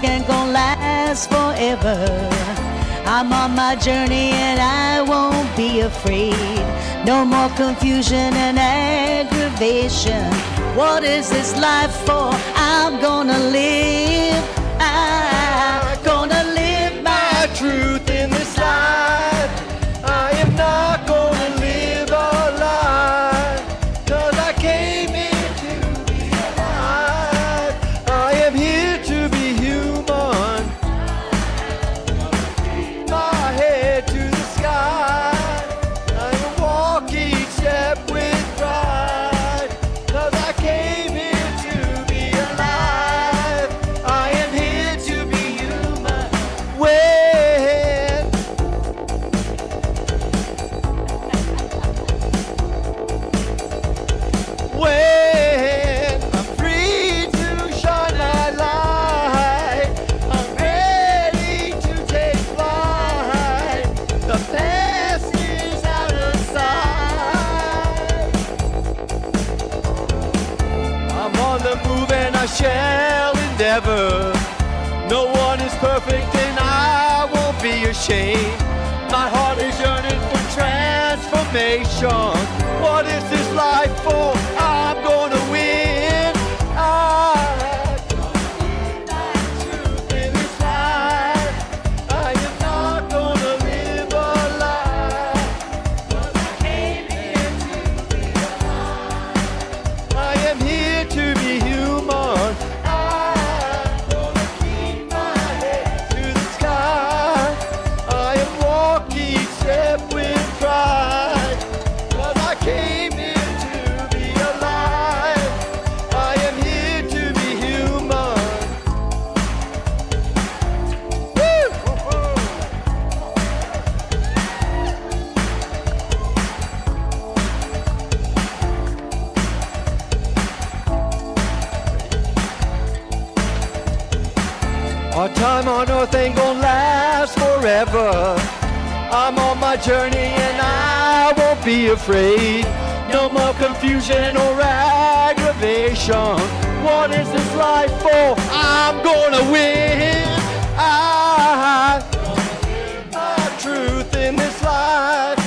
Ain't gonna last forever. I'm on my journey and I won't be afraid. No more confusion and aggravation. What is this life for? I'm gonna live. I'm gonna live my truth perfect and I won't be ashamed. My heart is yearning for transformation. What is this life for? I'm gonna win. I'm gonna live my truth in this life. I am not gonna live a lie. 'Cause I came here to be alive. I am here to be human. I'm gonna keep my head to the sky. I am walking step with pride. 'Cause I came here to be alive. I am here to be human. Woo! Our time on earth ain't gonna last forever. I'm on my journey and I won't be afraid. No more confusion or aggravation. What is this life for? I'm gonna win. I'm gonna live my truth in this life.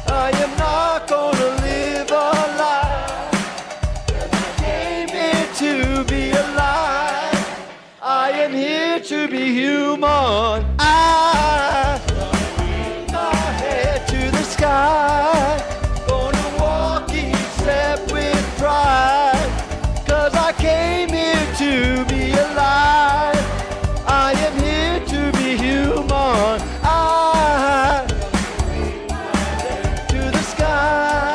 I am not gonna live a lie. 'Cause I came here to be alive. I am here to be human. I my head to the sky. Gonna walk each step with pride. 'Cause I came here to be alive. I am here to be human. I to the sky.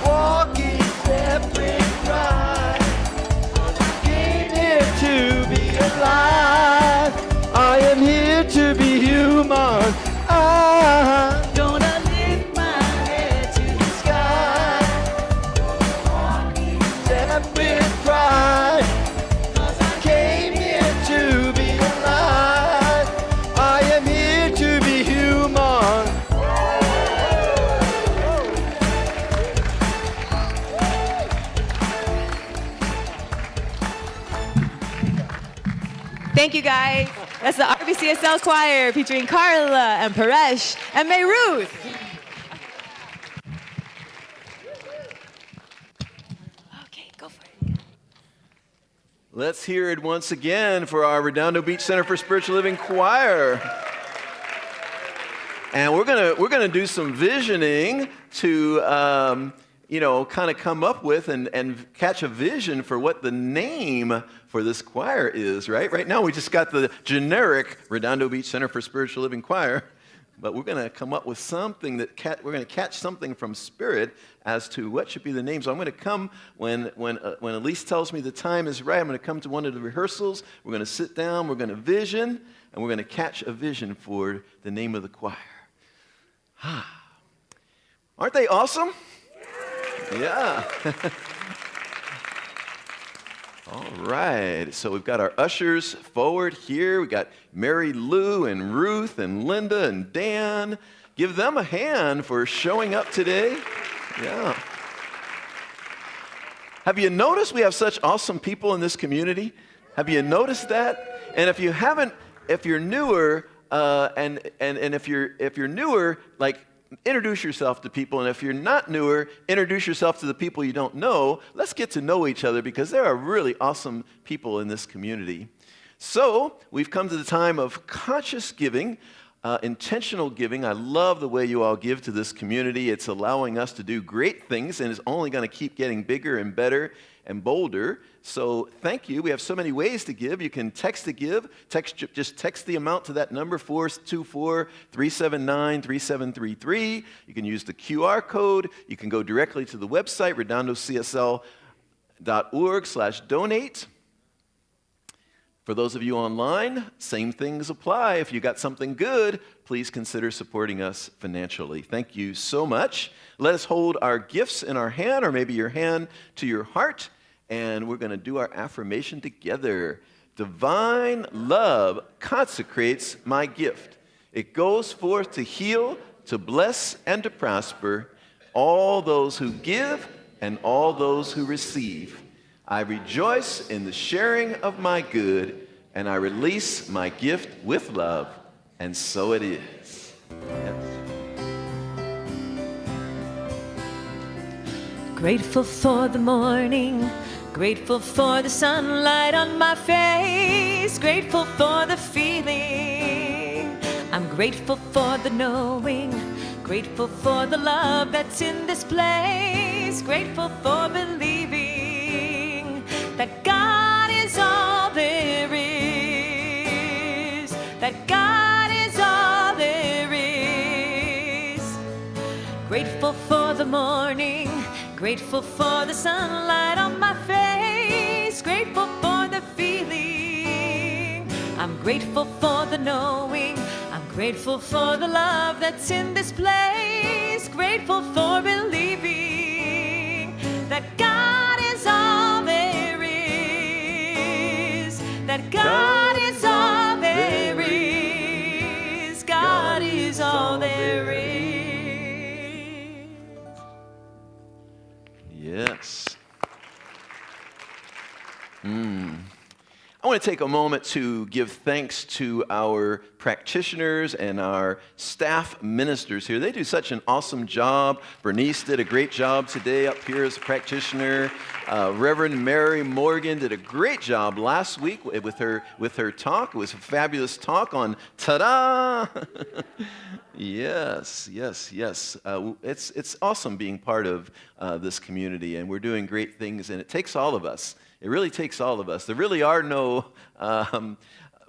Walk each step with pride. 'Cause I came here to be alive. I am here to be human. I'm gonna lift my head to the sky. Walk each step with pride. 'Cause I came here to be alive. I am here to be human. Thank you, guys. That's the RBCSL choir featuring Carla and Paresh and May Ruth. Okay, go for it. Let's hear it once again for our Redondo Beach Center for Spiritual Living choir. And we're gonna do some visioning to kind of come up with and catch a vision for what the name for this choir is, right? Right now we just got the generic Redondo Beach Center for Spiritual Living choir, but we're going to come up with something we're going to catch something from Spirit as to what should be the name. So I'm going to come when Elise tells me the time is right. I'm going to come to one of the rehearsals. We're going to sit down. We're going to vision, and we're going to catch a vision for the name of the choir. Aren't they awesome? Yeah. All right. So we've got our ushers forward here. We got Mary Lou and Ruth and Linda and Dan. Give them a hand for showing up today. Yeah. Have you noticed we have such awesome people in this community? Have you noticed that? And if you haven't, if you're newer, and if you're newer, like, introduce yourself to people, and if you're not newer, introduce yourself to the people you don't know. Let's get to know each other because there are really awesome people in this community. So we've come to the time of conscious giving, intentional giving. I love the way you all give to this community. It's allowing us to do great things, and it's only going to keep getting bigger and better and bolder. So thank you. We have so many ways to give. You can text to give. Just text the amount to that number, 424-379-3733. You can use the QR code. You can go directly to the website, redondocsl.org/donate. For those of you online, same things apply. If you got something good, please consider supporting us financially. Thank you so much. Let us hold our gifts in our hand, or maybe your hand to your heart, and we're going to do our affirmation together. Divine love consecrates my gift. It goes forth to heal, to bless, and to prosper all those who give and all those who receive. I rejoice in the sharing of my good and I release my gift with love, and so it is. Yes. Grateful for the morning, grateful for the sunlight on my face, grateful for the feeling. I'm grateful for the knowing, grateful for the love that's in this place, grateful for believing that God is all there is, that God is all there is. Grateful for the morning, grateful for the sunlight on my face, grateful for the feeling. I'm grateful for the knowing, I'm grateful for the love that's in this place, grateful for believing that God is all there is, that God is all there is, God is all there is. Yes. I want to take a moment to give thanks to our practitioners and our staff ministers here. They do such an awesome job. Bernice did a great job today up here as a practitioner. Reverend Mary Morgan did a great job last week with her talk. It was a fabulous talk on ta-da! Yes. It's awesome being part of this community, and we're doing great things, and it takes all of us. It really takes all of us. There really are no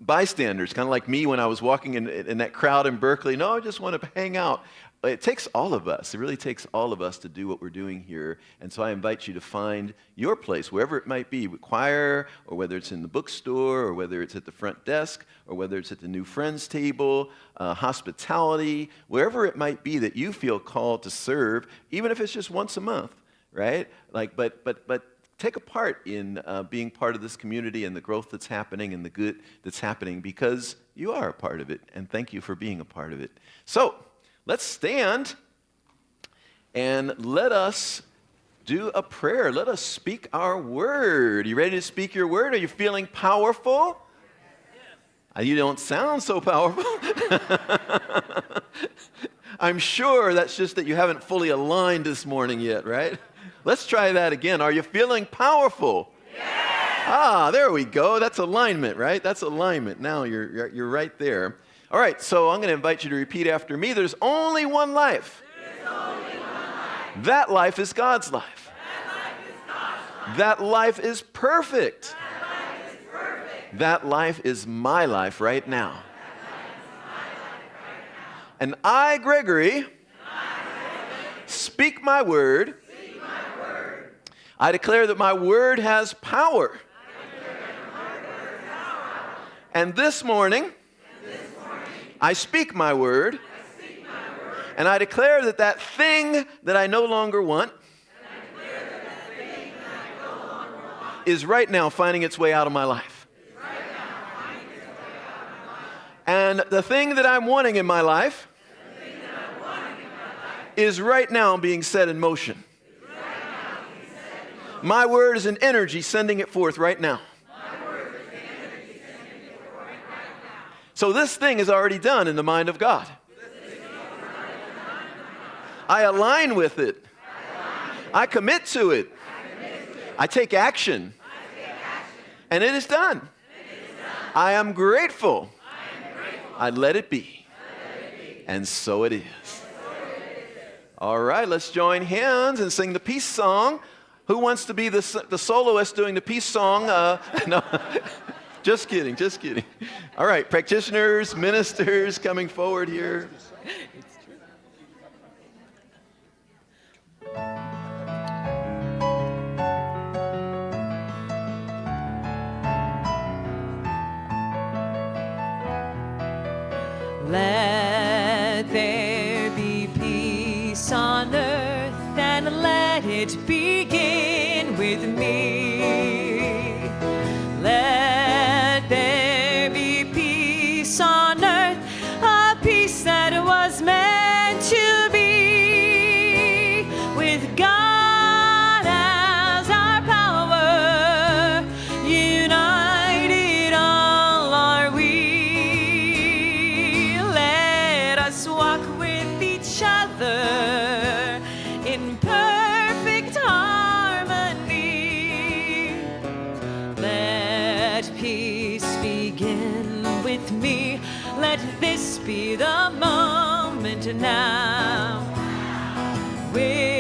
bystanders, kind of like me when I was walking in that crowd in Berkeley. No, I just want to hang out. It takes all of us. It really takes all of us to do what we're doing here. And so I invite you to find your place, wherever it might be, choir, or whether it's in the bookstore, or whether it's at the front desk, or whether it's at the new friends table, hospitality, wherever it might be that you feel called to serve, even if it's just once a month, right? But take a part in being part of this community and the growth that's happening and the good that's happening, because you are a part of it, and thank you for being a part of it. So let's stand and let us do a prayer. Let us speak our word. You ready to speak your word? Are you feeling powerful? You don't sound so powerful. I'm sure that's just that you haven't fully aligned this morning yet, right? Let's try that again. Are you feeling powerful? Yeah. There we go. That's alignment, right? That's alignment. Now you're right there. All right, so I'm going to invite you to repeat after me. There's only one life. There's only one life. That life is God's life. That life is perfect. That life is my life right now. And I, Gregory, speak my word. I declare that my word has power. And this morning, I speak my word. And I declare that that thing that I no longer want is right now finding its way out of my life. And the thing that I'm wanting in my life is right now being set in motion. My word is an energy sending it forth right now. So this thing is already done in the mind of God. I align with it. I commit to it. I take action. And it is done. I am grateful. I let it be. And so it is. All right, let's join hands and sing the peace song. Who wants to be the soloist doing the peace song? No, just kidding. All right, practitioners, ministers coming forward here. Let there be peace on earth, and let it begin with me. Let there be peace on earth, a peace that was meant to be, with God as our power, united all Let this be the moment now. We're